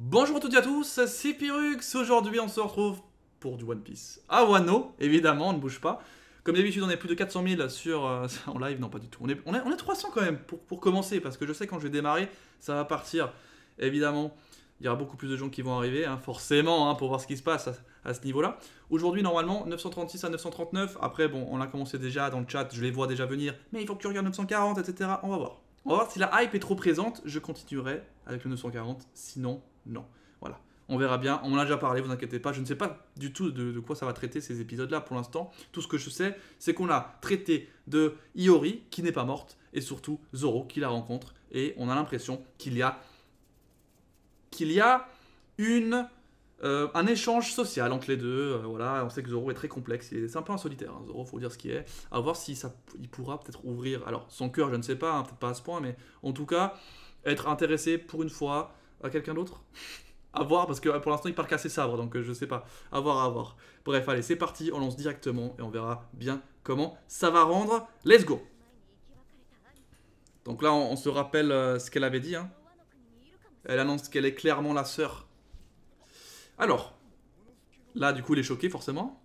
Bonjour à toutes et à tous, c'est Pyrrhux. Aujourd'hui, on se retrouve pour du One Piece à Wano, évidemment, on ne bouge pas. Comme d'habitude, on est plus de 400 000 sur, en live, non pas du tout. On est 300 quand même pour commencer, parce que je sais quand je vais démarrer, ça va partir. Évidemment, il y aura beaucoup plus de gens qui vont arriver, hein, forcément, hein, pour voir ce qui se passe à ce niveau-là. Aujourd'hui, normalement, 936 à 939. Après, bon, on a commencé déjà dans le chat, je les vois déjà venir. Mais il faut que tu regardes 940, etc. On va voir. On va voir si la hype est trop présente, je continuerai avec le 940, sinon, non. Voilà. On verra bien, on en a déjà parlé, vous inquiétez pas. Je ne sais pas du tout de quoi ça va traiter ces épisodes-là pour l'instant. Tout ce que je sais, c'est qu'on a traité de Iori, qui n'est pas morte, et surtout Zoro, qui la rencontre. Et on a l'impression qu'il y a un échange social entre les deux. Voilà, on sait que Zoro est très complexe, c'est un peu un solitaire. Hein, Zoro, faut dire ce qui est. À voir si il pourra peut-être ouvrir. Alors, son cœur, je ne sais pas, hein, peut-être pas à ce point, mais en tout cas, être intéressé pour une fois à quelqu'un d'autre. À voir, parce que pour l'instant, il parle qu'à ses sabres, donc je sais pas. À voir, à voir. Bref, allez, c'est parti, on lance directement et on verra bien comment ça va rendre. Let's go! Donc là, on se rappelle ce qu'elle avait dit. Hein. Elle annonce qu'elle est clairement la sœur. Alors, là, du coup, il est choqué, forcément.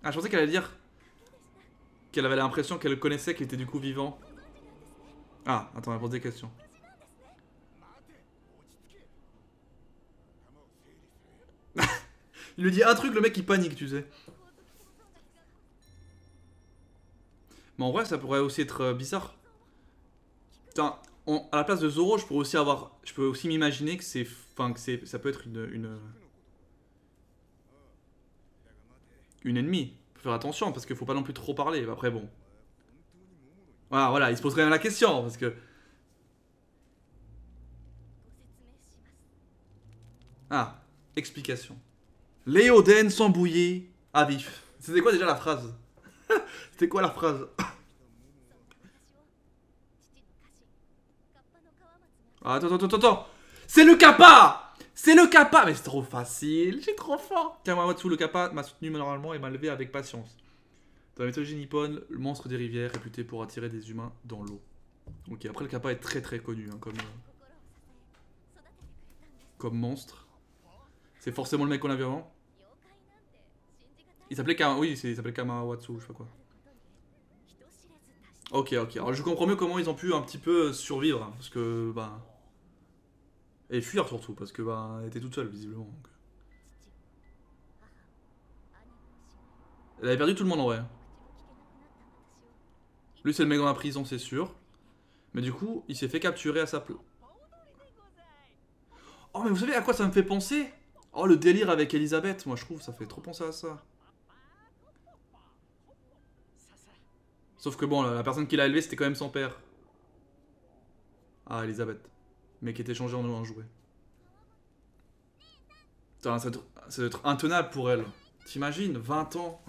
Ah, je pensais qu'elle allait dire qu'elle avait l'impression qu'elle le connaissait, qu'il était du coup vivant. Ah, attends, elle pose des questions. Il lui dit un truc, le mec il panique, tu sais. Mais en vrai, ça pourrait aussi être bizarre. Putain, à la place de Zoro, je peux aussi m'imaginer que c'est, enfin, ça peut être une ennemie. Faut faire attention parce qu'il faut pas non plus trop parler. Après, bon. Voilà, voilà, il se poserait la question parce que. Ah, explication. Les Oden sont bouillés à vif. C'était quoi déjà la phrase? C'était quoi la phrase? Ah, attends. C'est le kappa! C'est le kappa! Mais c'est trop facile, j'ai trop fort. Kamamatsu, le kappa, m'a soutenu moralement et m'a levé avec patience. Dans la mythologie nippone, le monstre des rivières réputé pour attirer des humains dans l'eau. Ok, après le kappa est très très connu hein, comme monstre. C'est forcément le mec qu'on a vu avant. Il s'appelait Kamawatsu, je sais pas quoi. Ok, alors je comprends mieux comment ils ont pu un petit peu survivre. Hein, parce que, bah. Et fuir surtout, parce que, bah, elle était toute seule, visiblement. Donc. Elle avait perdu tout le monde en vrai. Lui, c'est le mec dans la prison, c'est sûr. Mais du coup, il s'est fait capturer à sa place. Oh, mais vous savez à quoi ça me fait penser? Oh, le délire avec Elisabeth, moi je trouve, ça fait trop penser à ça. Sauf que bon, la personne qui l'a élevé, c'était quand même son père. Ah, Elisabeth. Mais qui était changé en un jouet. Putain, ça doit être intenable pour elle. T'imagines, 20 ans.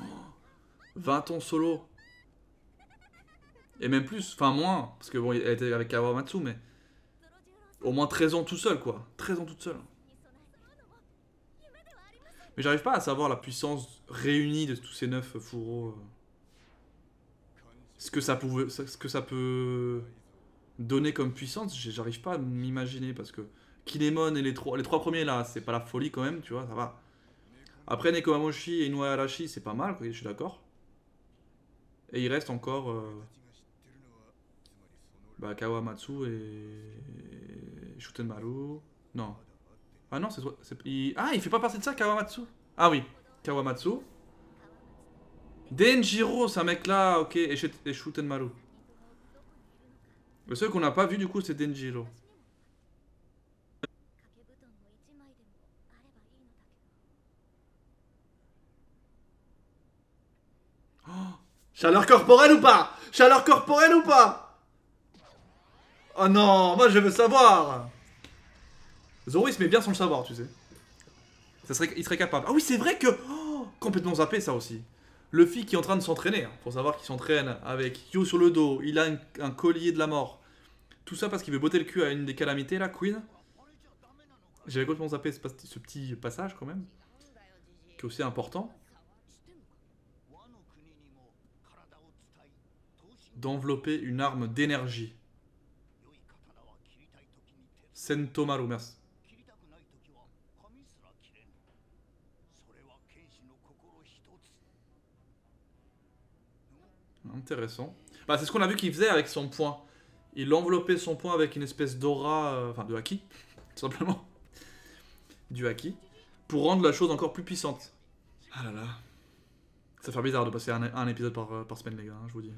20 ans solo. Et même plus, enfin moins. Parce que bon, elle était avec Kawamatsu, mais. Au moins 13 ans tout seul, quoi. 13 ans toute seule. Mais j'arrive pas à savoir la puissance réunie de tous ces 9 fourreaux. Ce que ça peut donner comme puissance, j'arrive pas à m'imaginer parce que Kinemon et les trois premiers là, c'est pas la folie quand même, tu vois, ça va. Après Nekomamushi et Inuarashi, c'est pas mal, je suis d'accord. Et il reste encore bah, Kawamatsu et Shutenmaru. Non. Ah non, Ah, il fait pas partie de ça, Kawamatsu. Ah oui, Kawamatsu. Denjiro, c'est un mec là, ok, et Shutenmaru. Le seul qu'on n'a pas vu du coup, c'est Denjiro. Chaleur corporelle ou pas? Chaleur corporelle ou pas? Oh non, moi je veux savoir. Zoro il se met bien sans le savoir, tu sais. Il serait capable. Ah oui, c'est vrai que... Oh, complètement zappé ça aussi. Luffy qui est en train de s'entraîner. Hein. Faut savoir qu'il s'entraîne avec Yo sur le dos. Il a un collier de la mort. Tout ça parce qu'il veut botter le cul à une des calamités, la Queen. J'avais complètement zappé ce petit passage quand même. Qui est aussi important. d'envelopper une arme d'énergie. Sentomaru, merci. Intéressant. Bah, c'est ce qu'on a vu qu'il faisait avec son poing. Il enveloppait son poing avec une espèce d'aura, enfin de haki, tout simplement. Du haki. Pour rendre la chose encore plus puissante. Ah là là. Ça fait bizarre de passer un épisode par semaine, les gars, hein, je vous dis.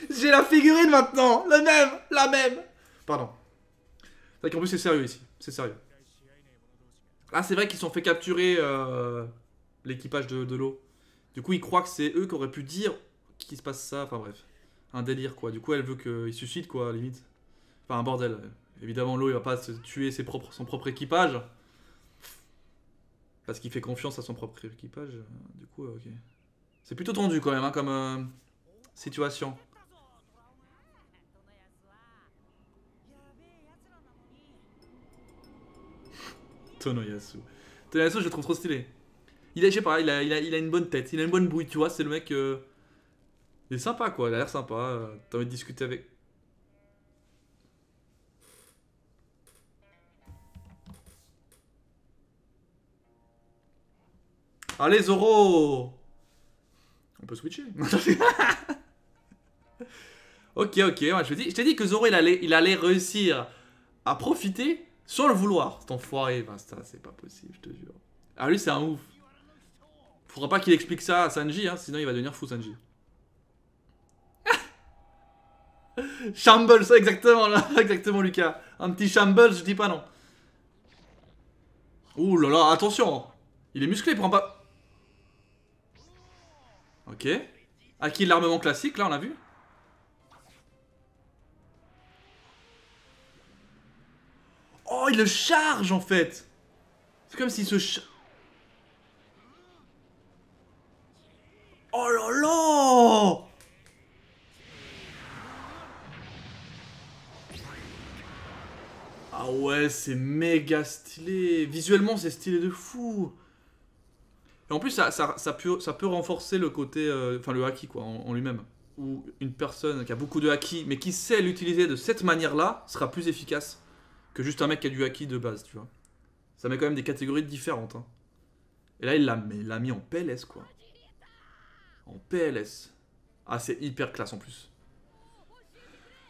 J'ai la figurine maintenant. La même. Pardon. C'est vrai qu'en plus c'est sérieux ici. C'est sérieux. Ah, c'est vrai qu'ils se sont fait capturer l'équipage de l'eau. Du coup, ils croient que c'est eux qui auraient pu dire qu'il se passe ça. Enfin bref. Un délire quoi. Du coup, elle veut qu'il se suicide quoi, limite. Enfin, un bordel. Évidemment, l'eau, il va pas se tuer son propre équipage. Parce qu'il fait confiance à son propre équipage. Du coup, ok. C'est plutôt tendu quand même, hein, comme situation. Tonoyasu. Tonoyasu, je le trouve trop stylé. Je sais pas, il a une bonne tête, il a une bonne bouille, tu vois, c'est le mec... Il est sympa, quoi, il a l'air sympa. T'as envie de discuter avec... Allez, Zoro! On peut switcher. Ok, ouais, je t'ai dit que Zoro, il allait réussir à profiter sans le vouloir. Cet enfoiré, Basta, c'est pas possible, je te jure. Ah, lui, c'est un ouf. Faudra pas qu'il explique ça à Sanji, hein, sinon il va devenir fou, Sanji. Shambles, exactement, là, exactement, Lucas. Un petit Shambles, je dis pas non. Ouh là là, attention. Il est musclé, il prend pas... Ok. Acquis l'armement classique, là, on a vu. Oh, il le charge, en fait. C'est comme s'il se... Oh là là! Ah ouais, c'est méga stylé. Visuellement, c'est stylé de fou. Et en plus, ça peut renforcer le côté... Enfin, le haki, quoi, en lui-même. Où une personne qui a beaucoup de haki, mais qui sait l'utiliser de cette manière-là, sera plus efficace que juste un mec qui a du haki de base, tu vois. Ça met quand même des catégories différentes. Hein. Et là, il l'a mis en PLS, quoi. En PLS. Ah, c'est hyper classe, en plus.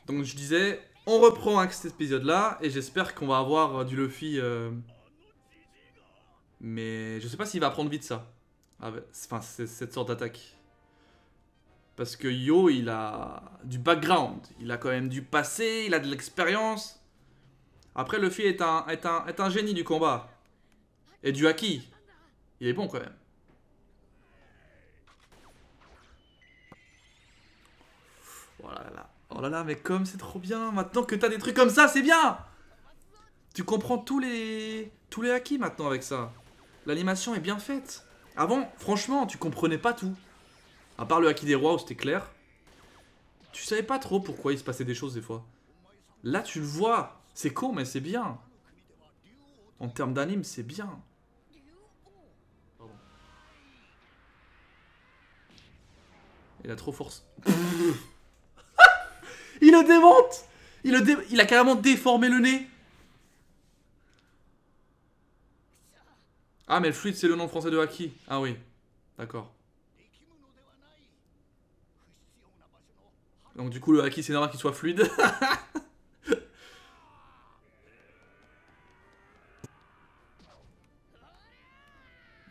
Donc, je disais... On reprend avec cet épisode-là, et j'espère qu'on va avoir du Luffy... Mais je sais pas s'il va apprendre vite ça. Enfin, cette sorte d'attaque. Parce que Yo, il a du background. Il a quand même du passé, il a de l'expérience. Après, Luffy est un génie du combat. Et du haki. Il est bon quand même. Oh là là. Oh là là, mais comme c'est trop bien. Maintenant que t'as des trucs comme ça, c'est bien. Tu comprends tous les haki maintenant avec ça. L'animation est bien faite. Avant, franchement, tu comprenais pas tout. À part le haki des rois où c'était clair. Tu savais pas trop pourquoi il se passait des choses des fois. Là, tu le vois. C'est con, mais c'est bien. En termes d'anime, c'est bien. Pardon. Il a trop force. Il le démonte. Il a carrément déformé le nez. Ah, mais le fluide, c'est le nom français de haki. Ah oui, d'accord. Donc du coup, le haki, c'est normal qu'il soit fluide.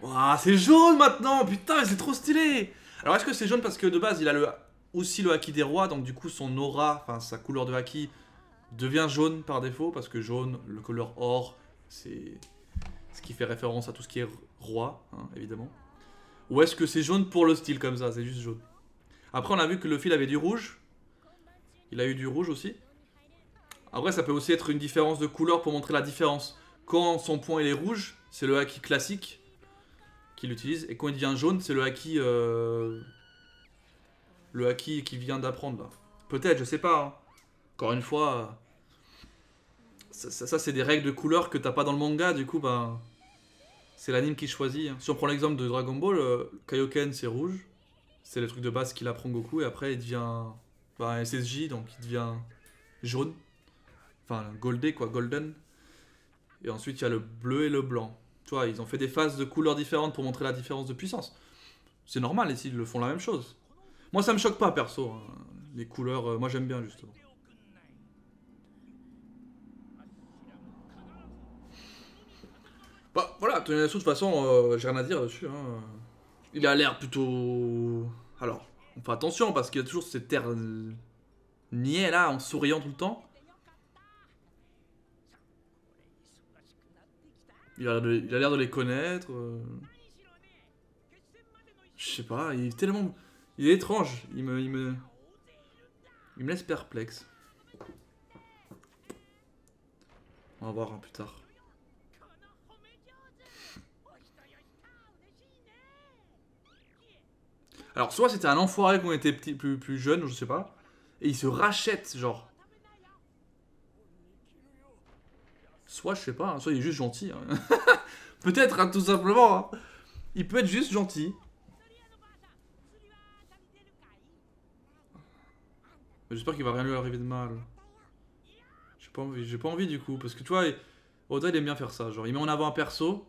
Waouh, c'est jaune maintenant. Putain, c'est trop stylé. Alors, est-ce que c'est jaune parce que de base, il a aussi le haki des rois. Donc du coup, son aura, enfin sa couleur de haki, devient jaune par défaut. Parce que jaune, le couleur or, c'est ce qui fait référence à tout ce qui est roi, hein, évidemment. Ou est-ce que c'est jaune pour le style comme ça, c'est juste jaune. Après, on a vu que le fil avait du rouge. Il a eu du rouge aussi. Après, ça peut aussi être une différence de couleur pour montrer la différence. Quand son point il est rouge, c'est le haki classique qu'il utilise. Et quand il devient jaune, c'est le haki... le haki qu'il vient d'apprendre là. Peut-être, je sais pas. Hein. Encore une fois... Ça c'est des règles de couleur que t'as pas dans le manga, du coup, bah... C'est l'anime qui choisit. Hein. Si on prend l'exemple de Dragon Ball, Kaioken c'est rouge. C'est le truc de base qu'il apprend Goku et après il devient bah, SSJ, donc il devient jaune. Enfin, goldé quoi, golden. Et ensuite il y a le bleu et le blanc. Tu vois, ils ont fait des phases de couleurs différentes pour montrer la différence de puissance. C'est normal ici, ils le font la même chose. Moi ça me choque pas perso, hein. Les couleurs, moi j'aime bien justement. Bah voilà, Toyonasu de toute façon, j'ai rien à dire dessus. Hein. Il a l'air plutôt... Alors, on fait attention parce qu'il y a toujours cette air niais là, en souriant tout le temps. Il a l'air de les connaître. Je sais pas, il est tellement... Il est étrange, il me laisse perplexe. On va voir hein, plus tard. Alors, soit c'était un enfoiré quand on était plus jeune, je sais pas. Et il se rachète, genre. Soit, je sais pas, hein, soit il est juste gentil. Hein. Peut-être, hein, tout simplement. Hein. Il peut être juste gentil. J'espère qu'il va rien lui arriver de mal. J'ai pas envie du coup. Parce que tu vois, Oda il aime bien faire ça. Genre, il met en avant un perso.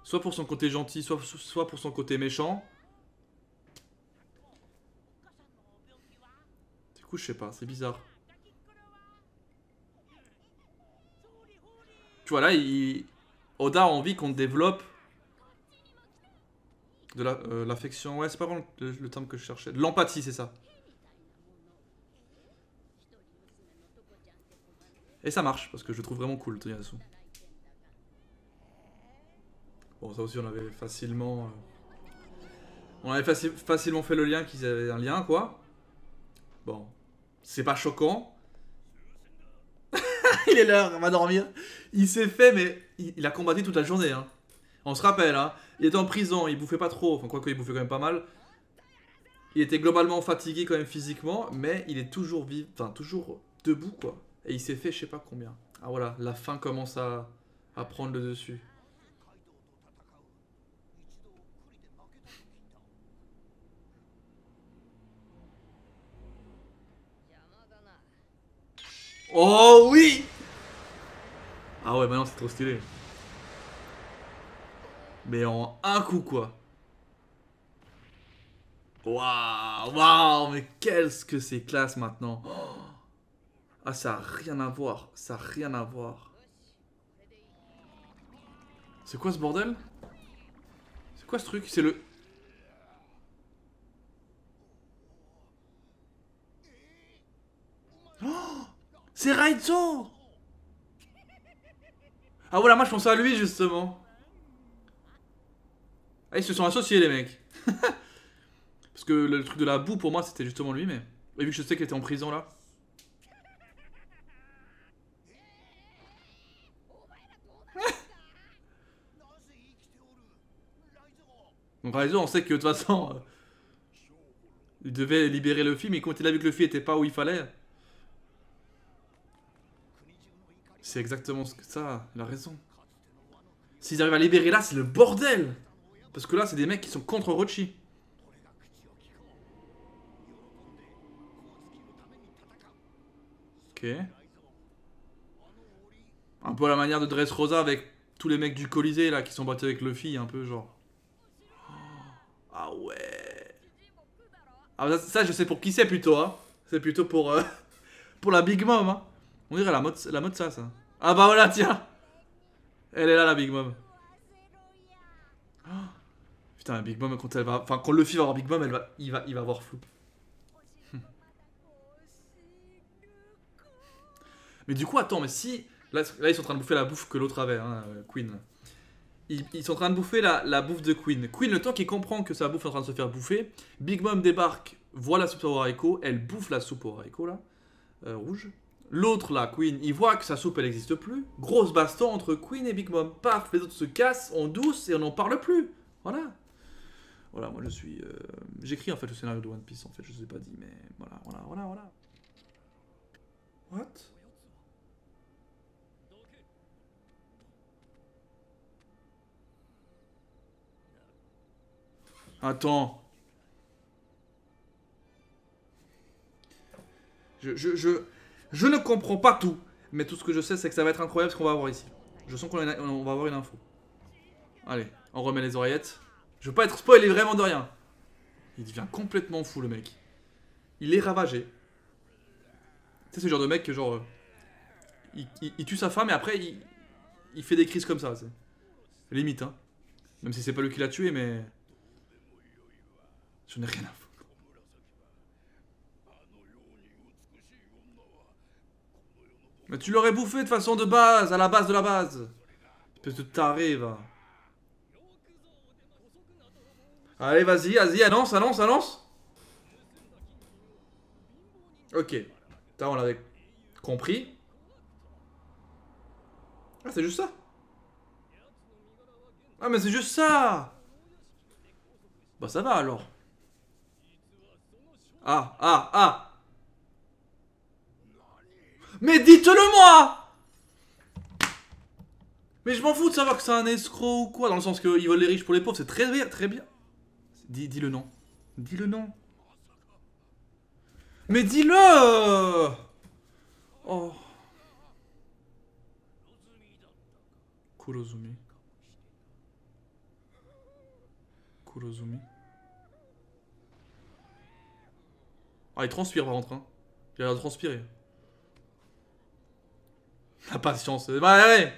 Soit pour son côté gentil, soit pour son côté méchant. Du coup, je sais pas, c'est bizarre. Tu vois, là, Oda a envie qu'on développe de l'affection. Ouais, c'est pas vraiment le terme que je cherchais. De l'empathie, c'est ça. Et ça marche, parce que je le trouve vraiment cool, Toyasu. Bon, ça aussi, on avait facilement... on avait facilement fait le lien qu'ils avaient un lien, quoi. Bon. C'est pas choquant. Il est l'heure, on va dormir. Il s'est fait, mais il a combattu toute la journée. Hein. On se rappelle, hein. Il était en prison, il bouffait pas trop. Enfin, quoi qu'il bouffait quand même pas mal. Il était globalement fatigué quand même physiquement, mais il est toujours vif, enfin toujours debout, quoi. Et il s'est fait je sais pas combien. Ah voilà, la faim commence à prendre le dessus. Oh oui. Ah ouais, maintenant c'est trop stylé. Mais en un coup, quoi. Waouh, waouh, mais qu'est-ce que c'est classe maintenant. Oh. Ah, ça a rien à voir. Ça a rien à voir. C'est quoi ce bordel? C'est quoi ce truc? C'est le... Oh, c'est Raizo. Ah voilà, moi je pensais à lui justement. Ah, ils se sont associés les mecs. Parce que le truc de la boue pour moi c'était justement lui, mais... Et vu que je sais qu'il était en prison là. Donc Raizo on sait que de toute façon... il devait libérer Luffy, mais quand il a vu que Luffy était pas où il fallait... C'est exactement ça, il a raison. S'ils arrivent à libérer là, c'est le bordel. Parce que là, c'est des mecs qui sont contre Orochi. Ok. Un peu à la manière de Dressrosa avec tous les mecs du Colisée là qui sont battus avec Luffy, un peu genre. Ah ouais. Ah ça je sais pour qui c'est plutôt, hein. C'est plutôt pour la Big Mom, hein. On dirait la mode ça. Ah bah voilà, tiens. Elle est là la Big Mom. Oh, putain, la Big Mom quand elle va. Enfin, quand Luffy va avoir Big Mom, il va avoir flou. Mais du coup, attends, mais si. Là, ils sont en train de bouffer la bouffe que l'autre avait, hein, Queen. Ils sont en train de bouffer la bouffe de Queen. Queen, le temps qu'il comprend que sa bouffe est en train de se faire bouffer, Big Mom débarque, voit la soupe au haricot, elle bouffe la soupe au haricot là, rouge. L'autre là, Queen, il voit que sa soupe elle n'existe plus. Grosse baston entre Queen et Big Mom. Paf, les autres se cassent en douce et on n'en parle plus. Voilà. Voilà, moi je suis. J'écris en fait le scénario de One Piece en fait, je ne vous ai pas dit, mais voilà. What? Attends. Je ne comprends pas tout. Mais tout ce que je sais, c'est que ça va être incroyable ce qu'on va avoir ici. Je sens qu'on va avoir une info. Allez, on remet les oreillettes. Je veux pas être spoilé vraiment de rien. Il devient complètement fou, le mec. Il est ravagé. Tu sais, ce genre de mec que genre... il tue sa femme et après, il fait des crises comme ça. Limite, hein. Même si c'est pas lui qui l'a tué, mais... Je n'ai rien à foutre. Mais tu l'aurais bouffé de façon de base, à la base de la base. Espèce de taré, va. Allez, vas-y, annonce, annonce, annonce. Ok. Ça, on l'avait compris. Ah, c'est juste ça. Ah, mais c'est juste ça. Bah, ça va alors. Ah, ah, ah. Mais dites-le moi. Mais je m'en fous de savoir que c'est un escroc ou quoi. Dans le sens qu'ils veulent les riches pour les pauvres, c'est très bien, très bien. Dis le nom. Dis le nom. Mais dis-le. Oh. Kurozumi. Kurozumi. Ah, il transpire par contre. Hein. Il a l'air de transpirer. La patience. Bah ouais.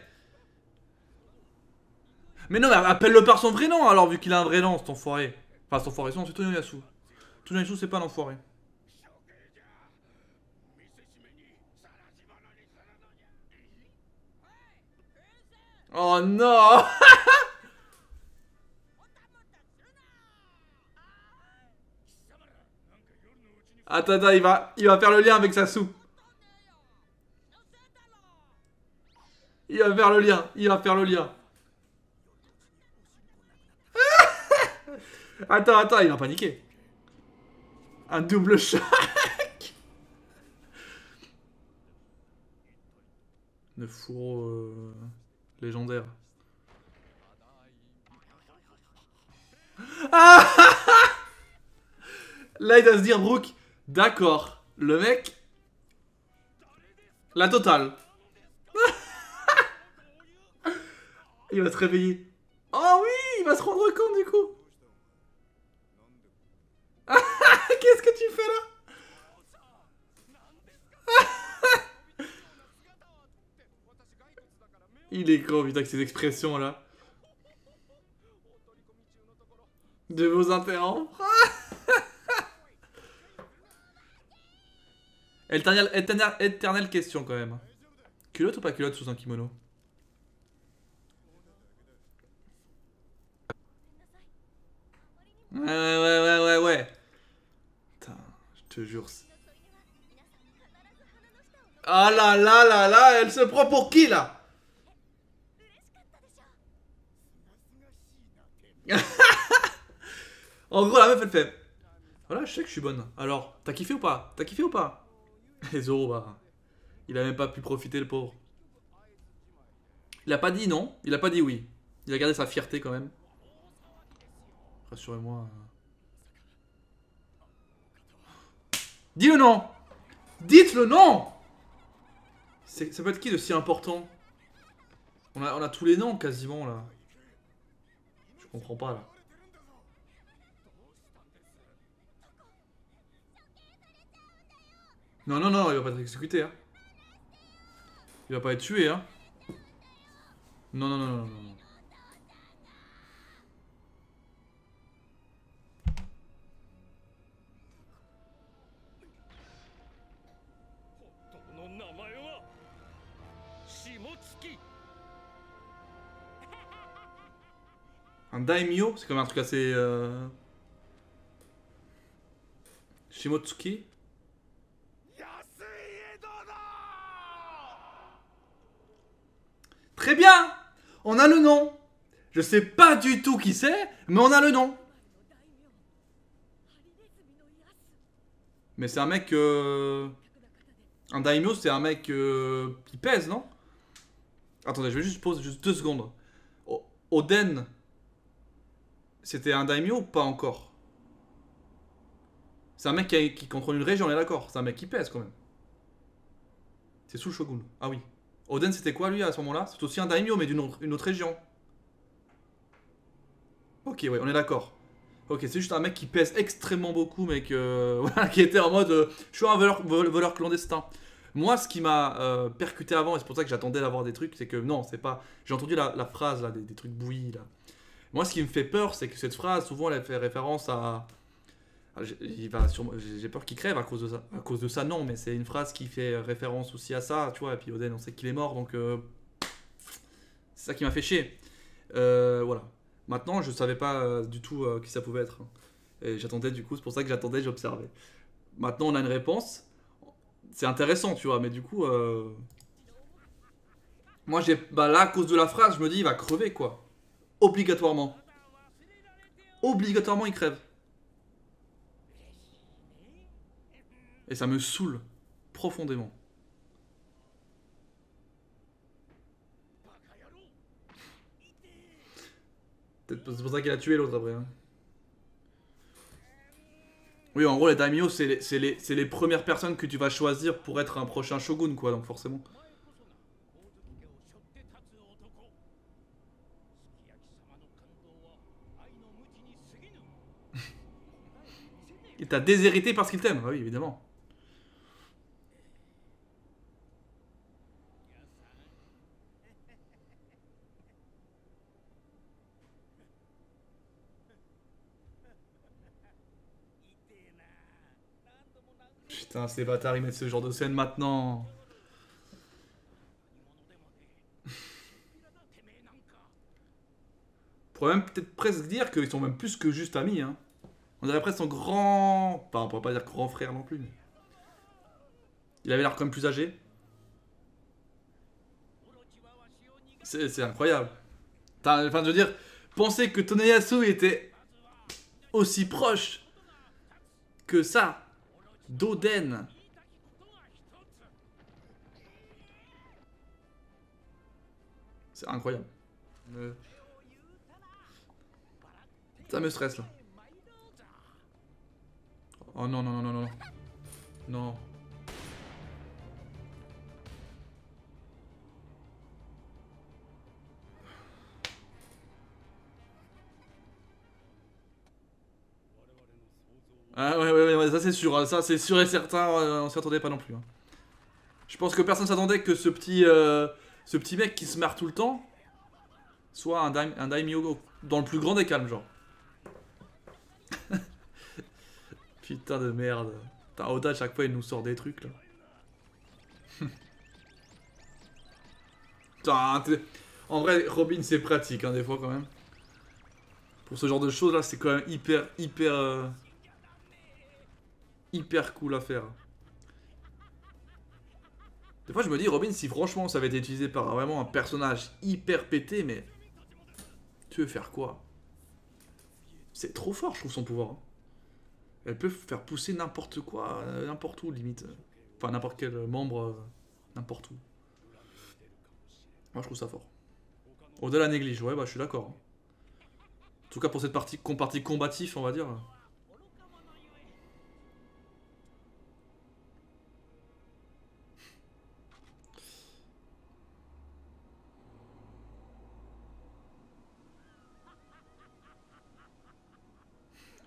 Mais non, mais appelle-le par son vrai nom alors, vu qu'il a un vrai nom, cet enfoiré. Enfin, cet enfoiré, c'est Toniyasu. Toniyasu, c'est pas un enfoiré. Oh non. Attends, attends, il va faire le lien avec sa soupe. Il va faire le lien, il va faire le lien. Attends, attends, il va paniquer. Un double choc. Le fourreau légendaire. Ah. Là, il doit se dire, Brooke, d'accord, le mec... La totale. Il va se réveiller. Oh oui, il va se rendre compte du coup. Qu'est-ce que tu fais là? Il est con, putain, avec ces expressions là. De vos interrompre. Éternelle question quand même. Culotte ou pas culotte sous un kimono? Ouais. Putain, je te jure. Ah là, elle se prend pour qui là? En gros, la meuf elle fait. Voilà, je sais que je suis bonne. Alors, t'as kiffé ou pas? T'as kiffé ou pas? Et Zoro, bah. Il a même pas pu profiter, le pauvre. Il a pas dit non, il a pas dit oui. Il a gardé sa fierté quand même. Rassurez-moi. Dis le nom. Dites le nom. Ça peut être qui de si important? On a tous les noms quasiment là. Je comprends pas là. Non, non, non, il va pas être exécuté, hein. Il va pas être tué, hein. Non, non, non, non, non. Un daimyo, c'est comme un truc assez... Shimotsuki. Très bien. On a le nom. Je sais pas du tout qui c'est, mais on a le nom. Mais c'est un mec... Un daimyo, c'est un mec qui pèse, non? Attendez, je vais juste poser juste 2 secondes. Oden, c'était un daimyo ou pas encore? C'est un mec qui contrôle une région, on est d'accord. C'est un mec qui pèse quand même. C'est sous le shogun. Ah oui. Oden, c'était quoi lui à ce moment-là? C'est aussi un daimyo, mais une autre région. Ok, ouais, on est d'accord. Ok, c'est juste un mec qui pèse extrêmement beaucoup, mec. Voilà, qui était en mode je suis un voleur clandestin. Moi, ce qui m'a percuté avant, et c'est pour ça que j'attendais d'avoir des trucs, c'est que non, c'est pas. J'ai entendu la phrase là, des trucs bouillis là. Moi, ce qui me fait peur, c'est que cette phrase, souvent, elle fait référence à. J'ai peur qu'il crève à cause de ça. À cause de ça, non, mais c'est une phrase qui fait référence aussi à ça, tu vois. Et puis Oden, on sait qu'il est mort, donc c'est ça qui m'a fait chier. Voilà. Maintenant, je savais pas du tout qui ça pouvait être. Et j'attendais du coup, c'est pour ça que j'attendais, j'observais. Maintenant, on a une réponse. C'est intéressant, tu vois, mais du coup, moi, là, à cause de la phrase, je me dis, il va crever, quoi. Obligatoirement. Obligatoirement, il crève. Et ça me saoule profondément. C'est pour ça qu'il a tué l'autre après. Hein. Oui, en gros, les daimyo, c'est les premières personnes que tu vas choisir pour être un prochain shogun, quoi, donc forcément. Il t'a déshérité parce qu'il t'aime, ah oui, évidemment. Putain, ces bâtards, ils mettent ce genre de scène maintenant. On pourrait même peut-être presque dire qu'ils sont même plus que juste amis, hein. On dirait presque son grand... Enfin, on pourrait pas dire grand frère non plus. Mais... Il avait l'air quand même plus âgé. C'est incroyable. Enfin, je veux dire, penser que Toneyasu était aussi proche que ça d'Oden. C'est incroyable. Ça me stresse là. Oh non, non, non, non, non. Non. Ah ouais, ça c'est sûr, hein. Ça c'est sûr et certain, on s'y attendait pas non plus. Hein. Je pense que personne s'attendait que ce petit mec qui se marre tout le temps soit un daimyo dans le plus grand des calmes, genre. Putain de merde. Putain, Oda, à chaque fois, il nous sort des trucs, là. Putain, en vrai, Robin, c'est pratique, hein, des fois, quand même. Pour ce genre de choses, là, c'est quand même hyper cool à faire. Des fois, je me dis, Robin, si franchement, ça avait été utilisé par vraiment un personnage hyper pété, mais... Tu veux faire quoi? C'est trop fort, je trouve, son pouvoir. Hein. Elle peut faire pousser n'importe quoi, n'importe où, limite. Enfin, n'importe quel membre, n'importe où. Moi, je trouve ça fort. Au-delà néglige, ouais, bah, je suis d'accord. Hein. En tout cas, pour cette partie combatif, on va dire.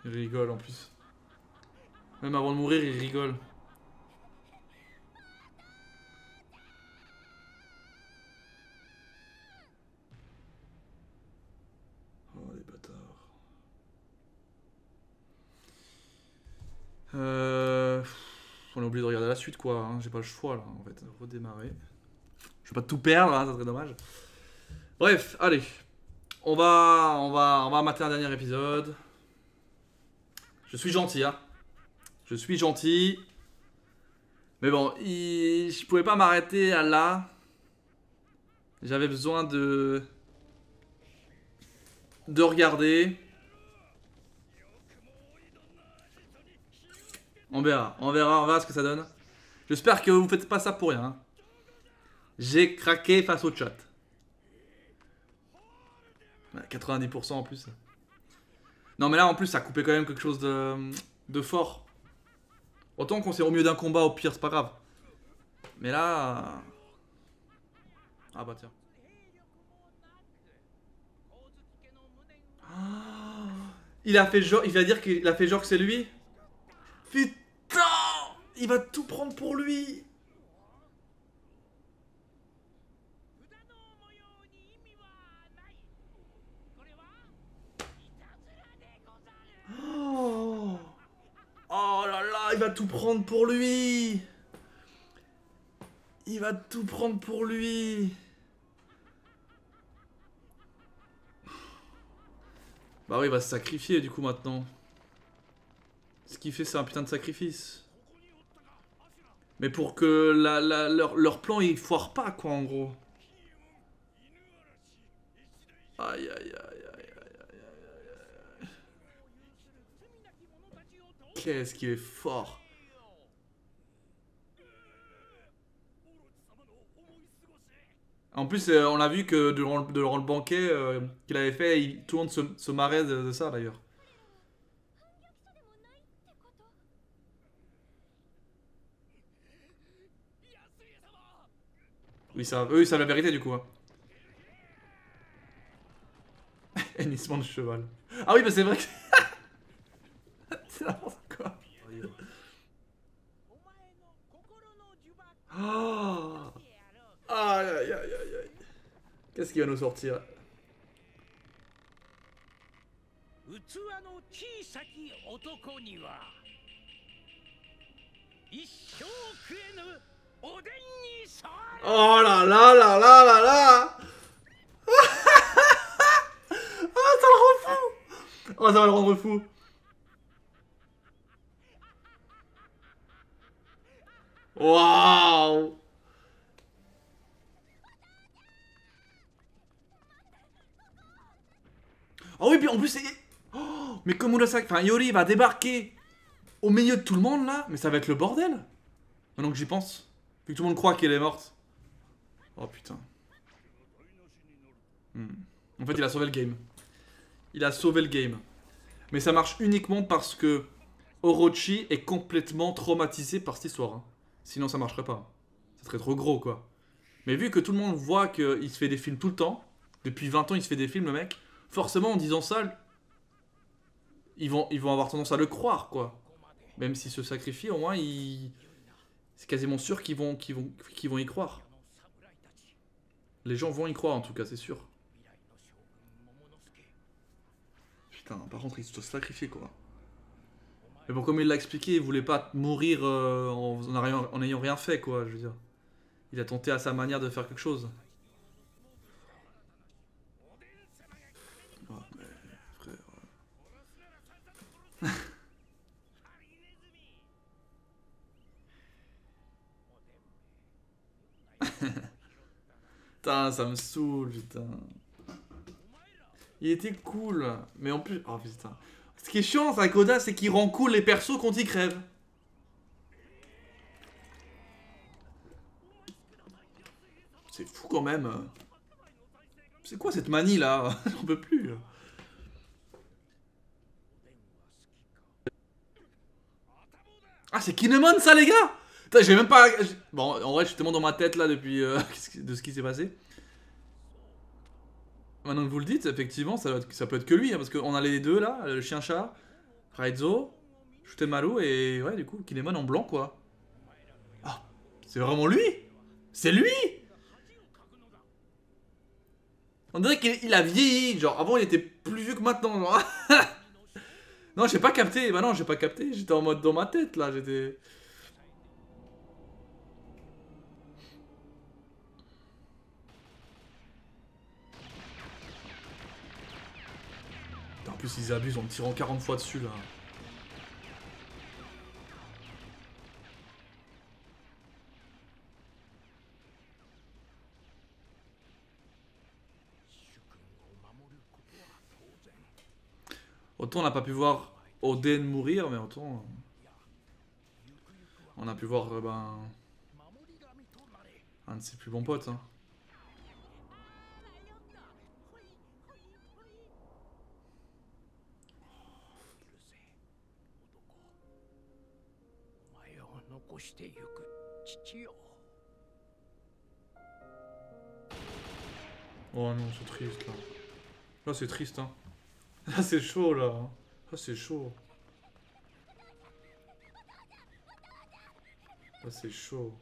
Il rigole en plus. Même avant de mourir, il rigole. Oh, les bâtards. On a oublié de regarder la suite, quoi. Hein. J'ai pas le choix, là, en fait. Redémarrer. Je vais pas tout perdre, hein, ça serait dommage. Bref, allez. On va mater un dernier épisode. Je suis gentil, hein. Je suis gentil. Mais bon, je pouvais pas m'arrêter à là. J'avais besoin de regarder. On verra ce que ça donne. J'espère que vous faites pas ça pour rien. Hein. J'ai craqué face au chat. 90% en plus. Non mais là en plus ça a coupé quand même quelque chose de fort. Autant qu'on s'est au milieu d'un combat, au pire c'est pas grave. Mais là... Ah bah tiens. Ah, il a fait genre... Il va dire qu'il a fait genre que c'est lui. Putain! Il va tout prendre pour lui. Oh, oh là là, il va tout prendre pour lui. Il va tout prendre pour lui. Bah oui, il va se sacrifier du coup maintenant. Ce qu'il fait, c'est un putain de sacrifice. Mais pour que leur plan il foire pas, quoi, en gros. Aïe, aïe, aïe, aïe, aïe. Qu'est-ce qu'il est fort. En plus, on a vu que durant le banquet qu'il avait fait, tout le monde se marrait de ça, d'ailleurs. Oui, ça, eux, ils savent la vérité, du coup. Hein. Hennissement de cheval. Ah oui, bah c'est vrai que... c'est n'importe quoi. Oh, aïe, aïe, aïe, aïe, aïe. Qu'est-ce qu'il va nous sortir? Oh là là là là là là. Ah, ça le rend fou. Oh, ça va le rendre fou. Waouh. Oh oui, puis en plus, c'est... Oh, mais comme Murasaki... Enfin, Yori va débarquer au milieu de tout le monde, là. Mais ça va être le bordel. Maintenant que j'y pense. Vu que tout le monde croit qu'elle est morte. Oh, putain. En fait, il a sauvé le game. Il a sauvé le game. Mais ça marche uniquement parce que Orochi est complètement traumatisé par cette histoire. Hein. Sinon, ça marcherait pas. Ça serait trop gros, quoi. Mais vu que tout le monde voit qu'il se fait des films tout le temps, depuis 20 ans, il se fait des films, le mec, forcément, en disant ça, ils vont avoir tendance à le croire, quoi. Même s'il se sacrifie, au moins, c'est quasiment sûr qu'ils vont y croire. Les gens vont y croire, en tout cas, c'est sûr. Putain, par contre, il se sacrifie, quoi. Mais bon, comme il l'a expliqué, il voulait pas mourir en ayant rien fait, quoi, je veux dire. Il a tenté à sa manière de faire quelque chose. Oh, mais frère... Putain, ça me saoule, putain. Il était cool, mais en plus... Oh putain. Ce qui est chiant avec Oda, c'est qu'il rend cool les persos quand ils crèvent. C'est fou quand même. C'est quoi cette manie là? J'en peux plus. Ah, c'est Kinemon ça, les gars? Putain, j'ai même pas... Bon, en vrai, je suis tellement dans ma tête là depuis... de ce qui s'est passé. Maintenant que vous le dites, effectivement, ça peut être que lui, hein, parce qu'on a les deux là, le chien-chat, Raizo, Shutemaru et ouais, du coup, Kinemon en blanc quoi. Ah, c'est vraiment lui? C'est lui? On dirait qu'il a vieilli, genre avant il était plus vieux que maintenant, genre. Non, j'ai pas capté, bah non, j'ai pas capté, j'étais en mode dans ma tête là, j'étais... En plus, ils abusent en me tirant 40 fois dessus là. Autant on n'a pas pu voir Oden mourir, mais autant... On a pu voir, ben... un de ses plus bons potes, hein. Oh non, c'est triste là. Là, c'est triste, hein. Là, c'est chaud là. Là, c'est chaud. Là, c'est chaud.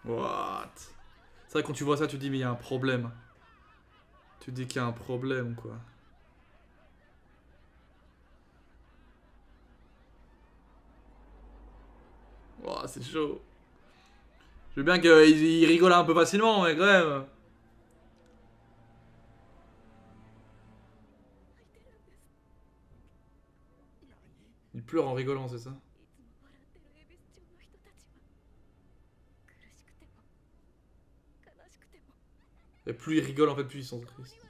What? C'est vrai, quand tu vois ça, tu te dis, mais il y a un problème. Tu te dis qu'il y a un problème, quoi. Oh, c'est chaud. Je veux bien qu'il rigole un peu facilement, mais quand même. Il pleure en rigolant, c'est ça? Et plus il rigole, en fait, plus ils sont tristes.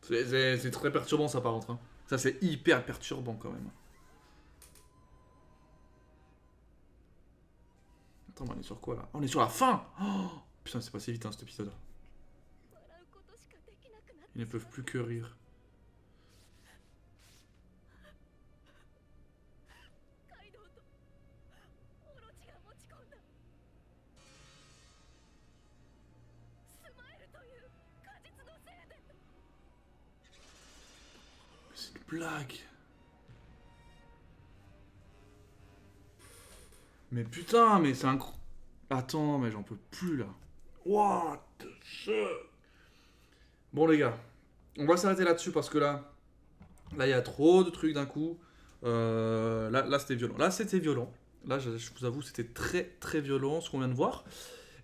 C'est très perturbant, ça, par contre, hein. Ça, c'est hyper perturbant, quand même. Attends, mais on est sur quoi, là? On est sur la fin! Oh, putain, c'est passé vite, hein, cet épisode. Ils ne peuvent plus que rire. C'est une blague. Mais putain, mais c'est un... Attends, mais j'en peux plus, là. What the shit? Bon, les gars, on va s'arrêter là-dessus parce que là, il y a trop de trucs d'un coup. Là c'était violent. Là, c'était violent. Là, je vous avoue, c'était très, très violent ce qu'on vient de voir.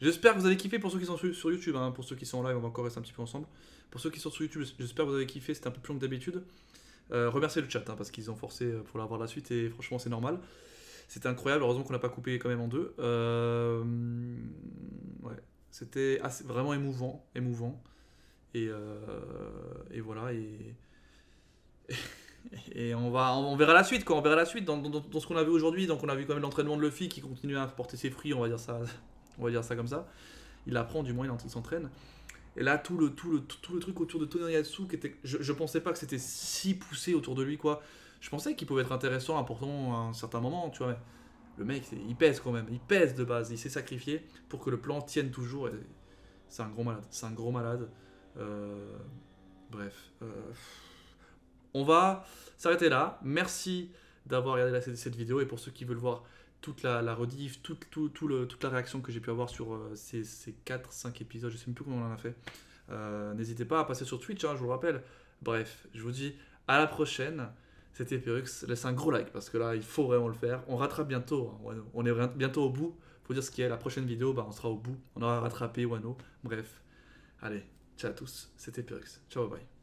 J'espère que vous avez kiffé pour ceux qui sont sur YouTube. Hein. Pour ceux qui sont en live, on va encore rester un petit peu ensemble. Pour ceux qui sont sur YouTube, j'espère que vous avez kiffé. C'était un peu plus long que d'habitude. Remerciez le chat hein, parce qu'ils ont forcé pour avoir la suite et franchement, c'est normal. C'était incroyable. Heureusement qu'on n'a pas coupé quand même en deux. Ouais, c'était vraiment émouvant. Et voilà. Et on verra la suite, quoi. On verra la suite dans ce qu'on a vu aujourd'hui. Donc, on a vu quand même l'entraînement de Luffy qui continue à porter ses fruits, on va dire ça, on va dire ça comme ça. Il apprend, du moins, il s'entraîne. Et là, tout le truc autour de Tonariatsu, qui était, je pensais pas que c'était si poussé autour de lui, quoi. Je pensais qu'il pouvait être intéressant, important à un certain moment, tu vois. Mais le mec, il pèse quand même. Il pèse de base. Il s'est sacrifié pour que le plan tienne toujours. Et c'est un gros malade. C'est un gros malade. Bref. On va s'arrêter là. Merci d'avoir regardé cette vidéo. Et pour ceux qui veulent voir toute la rediff, toute la réaction que j'ai pu avoir sur ces 4-5 épisodes, je sais même plus combien on en a fait. N'hésitez pas à passer sur Twitch, hein, je vous le rappelle. Bref, je vous dis à la prochaine. C'était Perux. Laissez un gros like parce que là, il faut vraiment le faire. On rattrape bientôt. Hein, on est bientôt au bout. Faut dire ce qui est. La prochaine vidéo, bah, on sera au bout. On aura rattrapé Wano. Bref, allez, ciao à tous. C'était Perux. Ciao, bye.